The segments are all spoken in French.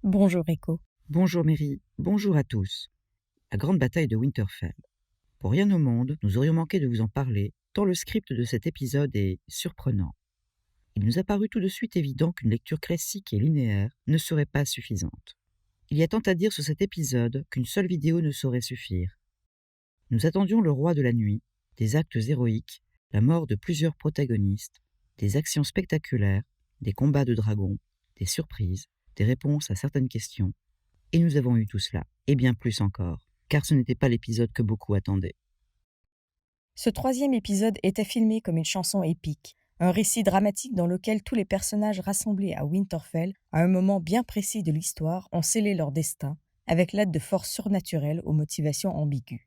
Bonjour Rico. Bonjour Mary, bonjour à tous. La grande bataille de Winterfell. Pour rien au monde, nous aurions manqué de vous en parler, tant le script de cet épisode est surprenant. Il nous a paru tout de suite évident qu'une lecture classique et linéaire ne serait pas suffisante. Il y a tant à dire sur cet épisode qu'une seule vidéo ne saurait suffire. Nous attendions le roi de la nuit, des actes héroïques, la mort de plusieurs protagonistes, des actions spectaculaires, des combats de dragons, des surprises, des réponses à certaines questions. Et nous avons eu tout cela, et bien plus encore, car ce n'était pas l'épisode que beaucoup attendaient. Ce troisième épisode était filmé comme une chanson épique, un récit dramatique dans lequel tous les personnages rassemblés à Winterfell, à un moment bien précis de l'histoire, ont scellé leur destin, avec l'aide de forces surnaturelles aux motivations ambiguës.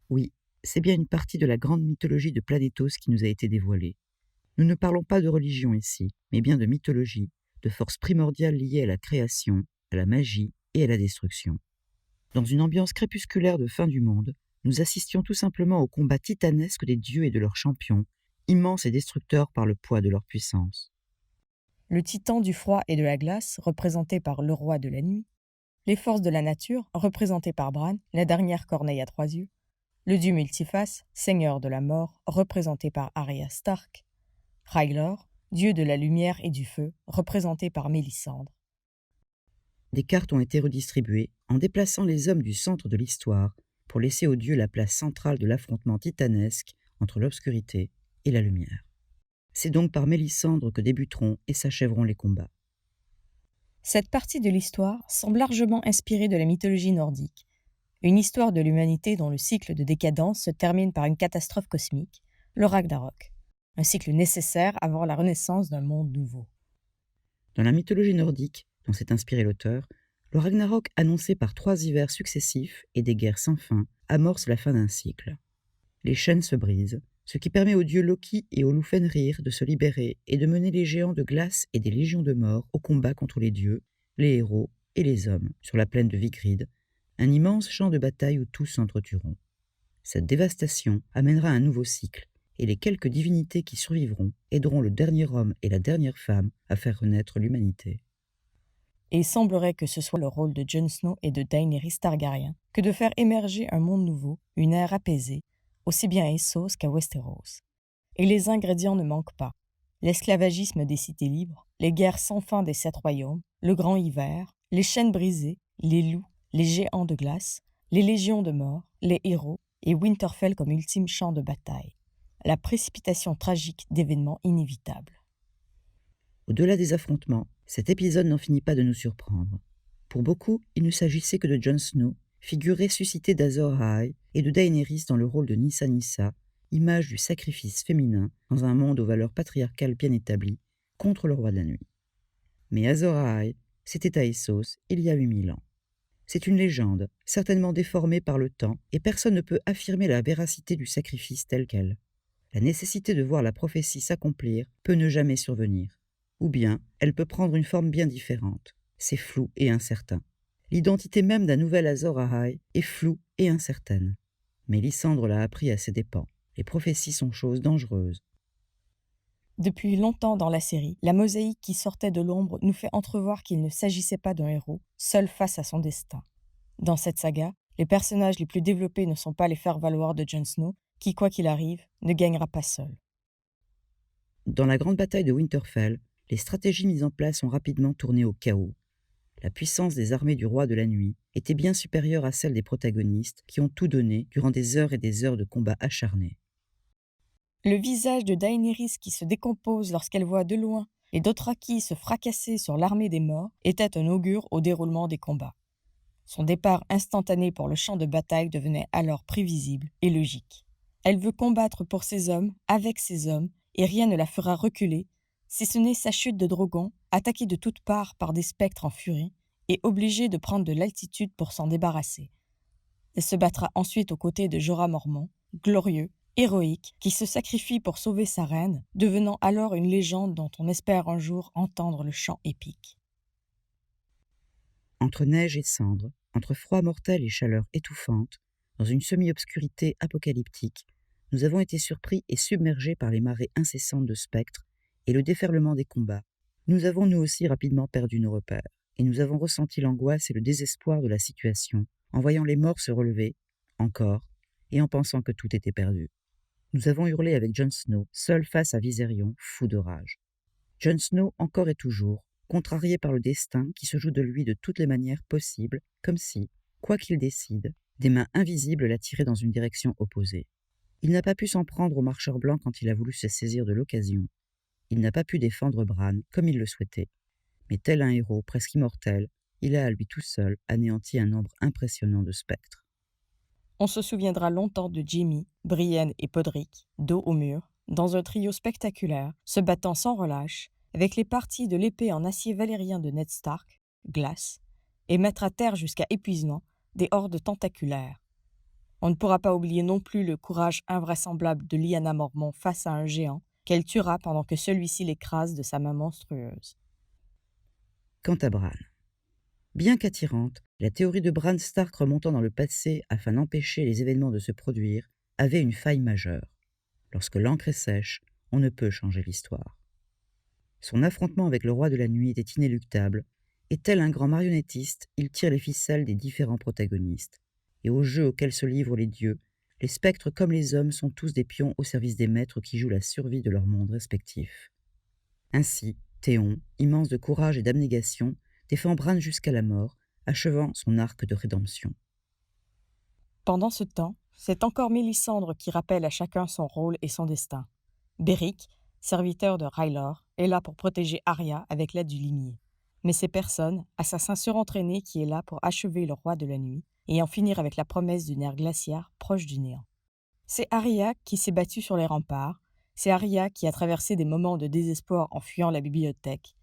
Oui, c'est bien une partie de la grande mythologie de Planétos qui nous a été dévoilée. Nous ne parlons pas de religion ici, mais bien de mythologie, de forces primordiales liées à la création, à la magie et à la destruction. Dans une ambiance crépusculaire de fin du monde, nous assistions tout simplement au combat titanesque des dieux et de leurs champions, immenses et destructeurs par le poids de leur puissance. Le titan du froid et de la glace, représenté par le roi de la nuit, les forces de la nature, représentées par Bran, la dernière corneille à 3 yeux, le dieu multiface, seigneur de la mort, représenté par Arya Stark, Rhaelor, dieu de la lumière et du feu, représenté par Mélisandre. Des cartes ont été redistribuées en déplaçant les hommes du centre de l'histoire pour laisser aux dieux la place centrale de l'affrontement titanesque entre l'obscurité et la lumière. C'est donc par Mélisandre que débuteront et s'achèveront les combats. Cette partie de l'histoire semble largement inspirée de la mythologie nordique, une histoire de l'humanité dont le cycle de décadence se termine par une catastrophe cosmique, le Ragnarok, un cycle nécessaire avant la renaissance d'un monde nouveau. Dans la mythologie nordique, dont s'est inspiré l'auteur, le Ragnarok annoncé par 3 hivers successifs et des guerres sans fin amorce la fin d'un cycle. Les chaînes se brisent, ce qui permet aux dieux Loki et au loup Fenrir de se libérer et de mener les géants de glace et des légions de morts au combat contre les dieux, les héros et les hommes sur la plaine de Vigrid, un immense champ de bataille où tous s'entretueront. Cette dévastation amènera un nouveau cycle, et les quelques divinités qui survivront aideront le dernier homme et la dernière femme à faire renaître l'humanité. Et il semblerait que ce soit le rôle de Jon Snow et de Daenerys Targaryen que de faire émerger un monde nouveau, une ère apaisée, aussi bien à Essos qu'à Westeros. Et les ingrédients ne manquent pas. L'esclavagisme des cités libres, les guerres sans fin des 7 royaumes, le grand hiver, les chaînes brisées, les loups, les géants de glace, les légions de morts, les héros, et Winterfell comme ultime champ de bataille. La précipitation tragique d'événements inévitables. Au-delà des affrontements, cet épisode n'en finit pas de nous surprendre. Pour beaucoup, il ne s'agissait que de Jon Snow, figure ressuscitée d'Azor Ahai, et de Daenerys dans le rôle de Nissa Nissa, image du sacrifice féminin dans un monde aux valeurs patriarcales bien établies, contre le roi de la nuit. Mais Azor Ahai, c'était à Essos il y a 8000 ans. C'est une légende, certainement déformée par le temps, et personne ne peut affirmer la véracité du sacrifice tel quel. La nécessité de voir la prophétie s'accomplir peut ne jamais survenir. Ou bien, elle peut prendre une forme bien différente. C'est flou et incertain. L'identité même d'un nouvel Azor Ahai est floue et incertaine. Mais Lysandre l'a appris à ses dépens. Les prophéties sont choses dangereuses. Depuis longtemps dans la série, la mosaïque qui sortait de l'ombre nous fait entrevoir qu'il ne s'agissait pas d'un héros, seul face à son destin. Dans cette saga, les personnages les plus développés ne sont pas les faire-valoir de Jon Snow, qui, quoi qu'il arrive, ne gagnera pas seul. Dans la grande bataille de Winterfell, les stratégies mises en place ont rapidement tourné au chaos. La puissance des armées du roi de la nuit était bien supérieure à celle des protagonistes qui ont tout donné durant des heures et des heures de combats acharnés. Le visage de Daenerys qui se décompose lorsqu'elle voit de loin les Dothraki se fracasser sur l'armée des morts était un augure au déroulement des combats. Son départ instantané pour le champ de bataille devenait alors prévisible et logique. Elle veut combattre pour ses hommes, avec ses hommes, et rien ne la fera reculer, si ce n'est sa chute de Drogon, attaquée de toutes parts par des spectres en furie, et obligée de prendre de l'altitude pour s'en débarrasser. Elle se battra ensuite aux côtés de Jorah Mormont, glorieux, héroïque, qui se sacrifie pour sauver sa reine, devenant alors une légende dont on espère un jour entendre le chant épique. Entre neige et cendre, entre froid mortel et chaleur étouffante, dans une semi-obscurité apocalyptique, nous avons été surpris et submergés par les marées incessantes de spectres et le déferlement des combats. Nous avons nous aussi rapidement perdu nos repères. et nous avons ressenti l'angoisse et le désespoir de la situation, en voyant les morts se relever, encore, et en pensant que tout était perdu. Nous avons hurlé avec Jon Snow, seul face à Viserion, fou de rage. Jon Snow encore et toujours, contrarié par le destin qui se joue de lui de toutes les manières possibles, comme si, quoi qu'il décide, des mains invisibles l'attiraient dans une direction opposée. Il n'a pas pu s'en prendre au marcheur blanc quand il a voulu se saisir de l'occasion. Il n'a pas pu défendre Bran comme il le souhaitait. Mais tel un héros presque immortel, il a à lui tout seul anéanti un nombre impressionnant de spectres. On se souviendra longtemps de Jaime, Brienne et Podrick, dos au mur, dans un trio spectaculaire, se battant sans relâche, avec les parties de l'épée en acier valérien de Ned Stark, glace, et mettre à terre jusqu'à épuisement des hordes tentaculaires. On ne pourra pas oublier non plus le courage invraisemblable de Lyanna Mormont face à un géant, qu'elle tuera pendant que celui-ci l'écrase de sa main monstrueuse. Quant à Bran, bien qu'attirante, la théorie de Bran Stark remontant dans le passé afin d'empêcher les événements de se produire avait une faille majeure. Lorsque l'encre est sèche, on ne peut changer l'histoire. Son affrontement avec le roi de la nuit était inéluctable, et tel un grand marionnettiste, il tire les ficelles des différents protagonistes. Et au jeu auquel se livrent les dieux, les spectres comme les hommes sont tous des pions au service des maîtres qui jouent la survie de leur monde respectif. Ainsi, Théon, immense de courage et d'abnégation, défend Bran jusqu'à la mort, achevant son arc de rédemption. Pendant ce temps, c'est encore Mélisandre qui rappelle à chacun son rôle et son destin. Beric, serviteur de R'hllor, est là pour protéger Arya avec l'aide du limier. Mais c'est personne, assassin surentraîné, qui est là pour achever le roi de la nuit et en finir avec la promesse d'une ère glaciaire proche du néant. C'est Arya qui s'est battue sur les remparts, c'est Arya qui a traversé des moments de désespoir en fuyant la bibliothèque,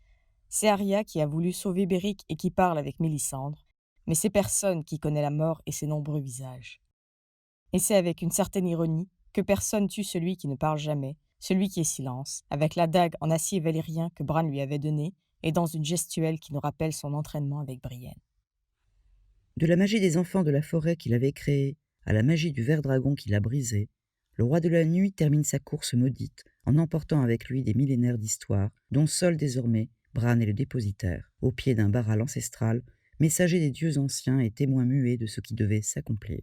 c'est Arya qui a voulu sauver Beric et qui parle avec Mélisandre, mais c'est personne qui connaît la mort et ses nombreux visages. Et c'est avec une certaine ironie que personne tue celui qui ne parle jamais, celui qui est silence, avec la dague en acier valérien que Bran lui avait donnée et dans une gestuelle qui nous rappelle son entraînement avec Brienne. De la magie des enfants de la forêt qu'il avait créée à la magie du ver dragon qu'il a brisé, le roi de la nuit termine sa course maudite en emportant avec lui des millénaires d'histoire dont seul désormais Bran est le dépositaire, au pied d'un baral ancestral, messager des dieux anciens et témoin muet de ce qui devait s'accomplir.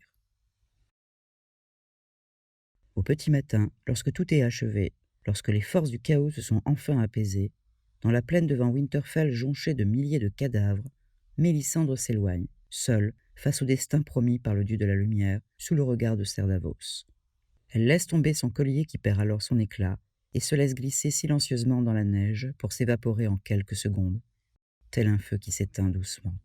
Au petit matin, lorsque tout est achevé, lorsque les forces du chaos se sont enfin apaisées, dans la plaine devant Winterfell jonchée de milliers de cadavres, Mélisandre s'éloigne, seule, face au destin promis par le dieu de la lumière, sous le regard de Ser Davos. Elle laisse tomber son collier qui perd alors son éclat et se laisse glisser silencieusement dans la neige pour s'évaporer en quelques secondes, tel un feu qui s'éteint doucement.